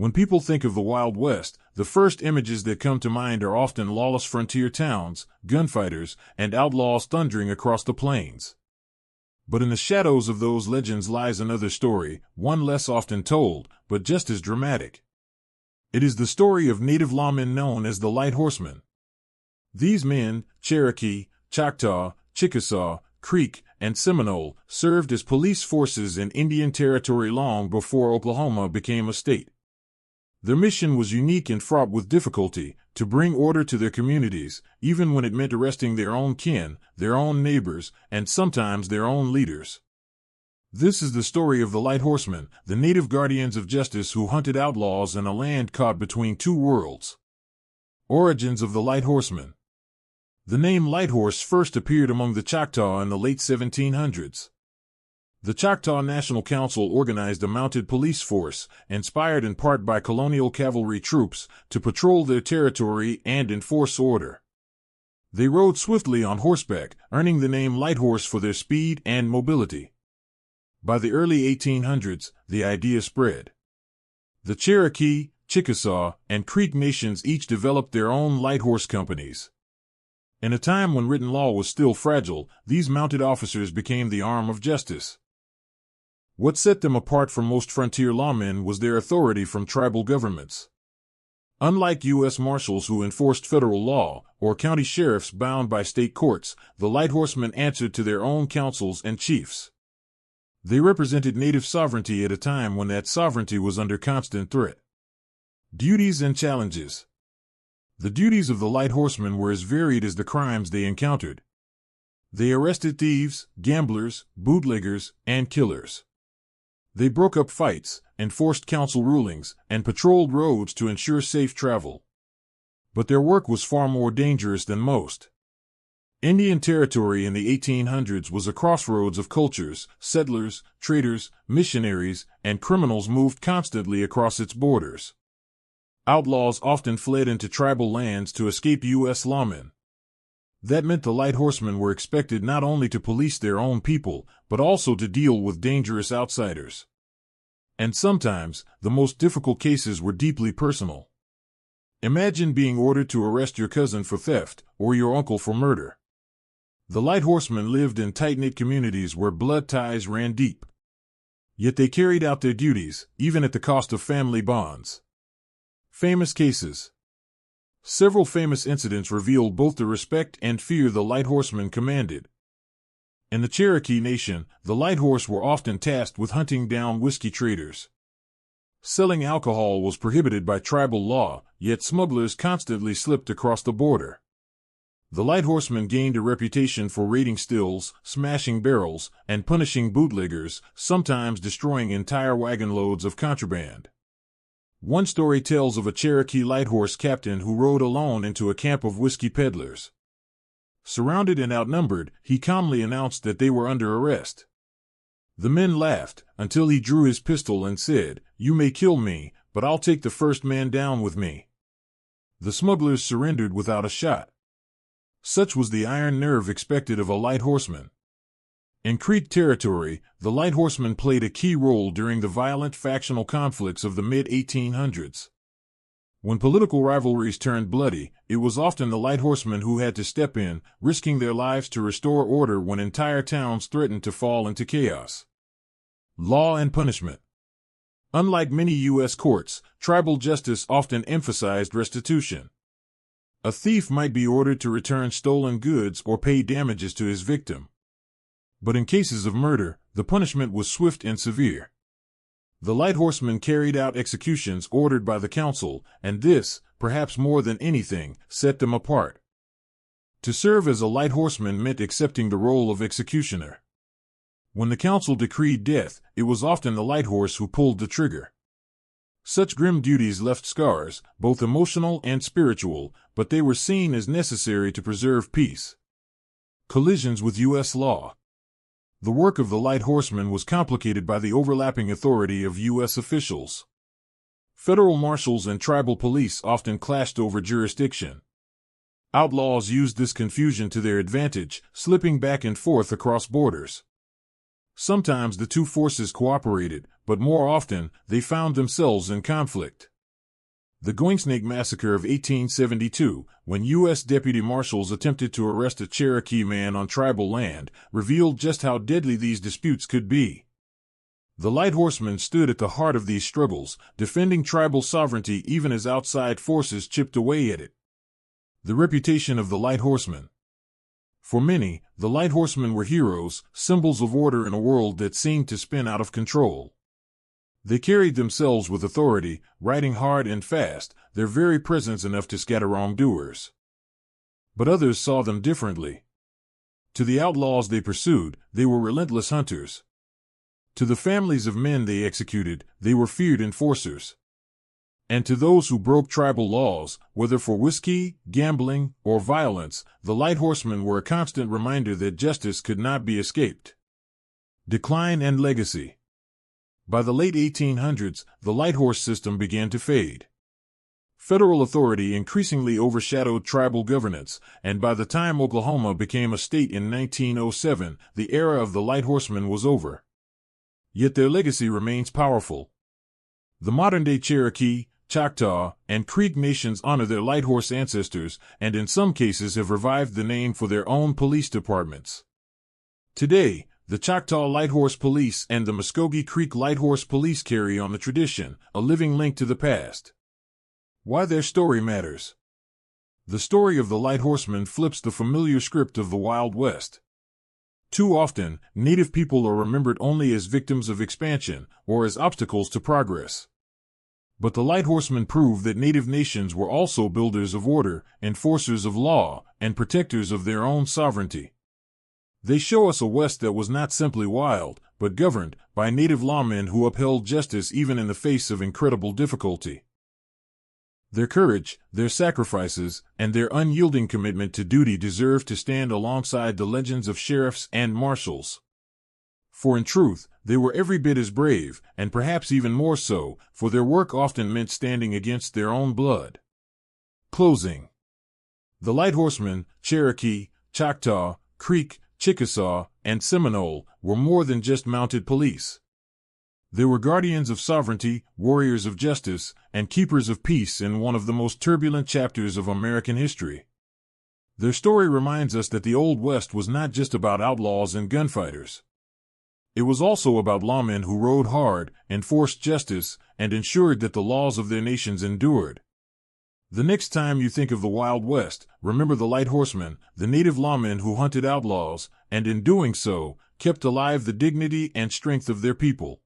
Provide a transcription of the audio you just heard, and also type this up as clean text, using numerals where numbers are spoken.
When people think of the Wild West, the first images that come to mind are often lawless frontier towns, gunfighters, and outlaws thundering across the plains. But in the shadows of those legends lies another story, one less often told, but just as dramatic. It is the story of native lawmen known as the Lighthorsemen. These men, Cherokee, Choctaw, Chickasaw, Creek, and Seminole, served as police forces in Indian Territory long before Oklahoma became a state. Their mission was unique and fraught with difficulty, to bring order to their communities, even when it meant arresting their own kin, their own neighbors, and sometimes their own leaders. This is the story of the Lighthorsemen, the native guardians of justice who hunted outlaws in a land caught between two worlds. Origins of the Lighthorsemen. The name Lighthorse first appeared among the Choctaw in the late 1700s. The Choctaw National Council organized a mounted police force, inspired in part by colonial cavalry troops, to patrol their territory and enforce order. They rode swiftly on horseback, earning the name Lighthorse for their speed and mobility. By the early 1800s, the idea spread. The Cherokee, Chickasaw, and Creek nations each developed their own light horse companies. In a time when written law was still fragile, these mounted officers became the arm of justice. What set them apart from most frontier lawmen was their authority from tribal governments. Unlike U.S. Marshals who enforced federal law, or county sheriffs bound by state courts, the Lighthorsemen answered to their own councils and chiefs. They represented native sovereignty at a time when that sovereignty was under constant threat. Duties and challenges. The duties of the Lighthorsemen were as varied as the crimes they encountered. They arrested thieves, gamblers, bootleggers, and killers. They broke up fights, enforced council rulings, and patrolled roads to ensure safe travel. But their work was far more dangerous than most. Indian Territory in the 1800s was a crossroads of cultures. Settlers, traders, missionaries, and criminals moved constantly across its borders. Outlaws often fled into tribal lands to escape U.S. lawmen. That meant the Lighthorsemen were expected not only to police their own people, but also to deal with dangerous outsiders. And sometimes, the most difficult cases were deeply personal. Imagine being ordered to arrest your cousin for theft, or your uncle for murder. The Lighthorsemen lived in tight-knit communities where blood ties ran deep. Yet they carried out their duties, even at the cost of family bonds. Famous cases. Several famous incidents reveal both the respect and fear the Lighthorsemen commanded. In the Cherokee Nation, the Lighthorse were often tasked with hunting down whiskey traders. Selling alcohol was prohibited by tribal law, yet smugglers constantly slipped across the border. The Lighthorsemen gained a reputation for raiding stills, smashing barrels, and punishing bootleggers, sometimes destroying entire wagon loads of contraband. One story tells of a Cherokee Lighthorse captain who rode alone into a camp of whiskey peddlers. Surrounded and outnumbered, he calmly announced that they were under arrest. The men laughed, until he drew his pistol and said, "You may kill me, but I'll take the first man down with me." The smugglers surrendered without a shot. Such was the iron nerve expected of a Lighthorseman. In Creek territory, the Lighthorsemen played a key role during the violent factional conflicts of the mid-1800s. When political rivalries turned bloody, it was often the Lighthorsemen who had to step in, risking their lives to restore order when entire towns threatened to fall into chaos. Law and punishment. Unlike many U.S. courts, tribal justice often emphasized restitution. A thief might be ordered to return stolen goods or pay damages to his victim. But in cases of murder, the punishment was swift and severe. The Lighthorsemen carried out executions ordered by the council, and this, perhaps more than anything, set them apart. To serve as a Lighthorseman meant accepting the role of executioner. When the council decreed death, it was often the Lighthorse who pulled the trigger. Such grim duties left scars, both emotional and spiritual, but they were seen as necessary to preserve peace. Collisions with U.S. law. The work of the Lighthorsemen was complicated by the overlapping authority of U.S. officials. Federal marshals and tribal police often clashed over jurisdiction. Outlaws used this confusion to their advantage, slipping back and forth across borders. Sometimes the two forces cooperated, but more often, they found themselves in conflict. The Goingsnake Massacre of 1872, when U.S. deputy marshals attempted to arrest a Cherokee man on tribal land, revealed just how deadly these disputes could be. The Lighthorsemen stood at the heart of these struggles, defending tribal sovereignty even as outside forces chipped away at it. The reputation of the Lighthorsemen. For many, the Lighthorsemen were heroes, symbols of order in a world that seemed to spin out of control. They carried themselves with authority, riding hard and fast, their very presence enough to scatter wrongdoers. But others saw them differently. To the outlaws they pursued, they were relentless hunters. To the families of men they executed, they were feared enforcers. And to those who broke tribal laws, whether for whiskey, gambling, or violence, the Lighthorsemen were a constant reminder that justice could not be escaped. Decline and legacy. By the late 1800s, the lighthorse system began to fade. Federal authority increasingly overshadowed tribal governance, and by the time Oklahoma became a state in 1907, the era of the Lighthorsemen was over. Yet their legacy remains powerful. The modern-day Cherokee, Choctaw, and Creek nations honor their lighthorse ancestors, and in some cases have revived the name for their own police departments. Today, the Choctaw Lighthorse Police and the Muskogee Creek Lighthorse Police carry on the tradition, a living link to the past. Why their story matters. The story of the Lighthorsemen flips the familiar script of the Wild West. Too often, Native people are remembered only as victims of expansion, or as obstacles to progress. But the Lighthorsemen prove that Native nations were also builders of order, enforcers of law, and protectors of their own sovereignty. They show us a West that was not simply wild, but governed by Native lawmen who upheld justice even in the face of incredible difficulty. Their courage, their sacrifices, and their unyielding commitment to duty deserve to stand alongside the legends of sheriffs and marshals. For in truth, they were every bit as brave, and perhaps even more so, for their work often meant standing against their own blood. Closing. The Lighthorsemen, Cherokee, Choctaw, Creek, Chickasaw, and Seminole were more than just mounted police. They were guardians of sovereignty, warriors of justice, and keepers of peace in one of the most turbulent chapters of American history. Their story reminds us that the Old West was not just about outlaws and gunfighters. It was also about lawmen who rode hard, enforced justice, and ensured that the laws of their nations endured. The next time you think of the Wild West, remember the Lighthorsemen, the native lawmen who hunted outlaws, and in doing so, kept alive the dignity and strength of their people.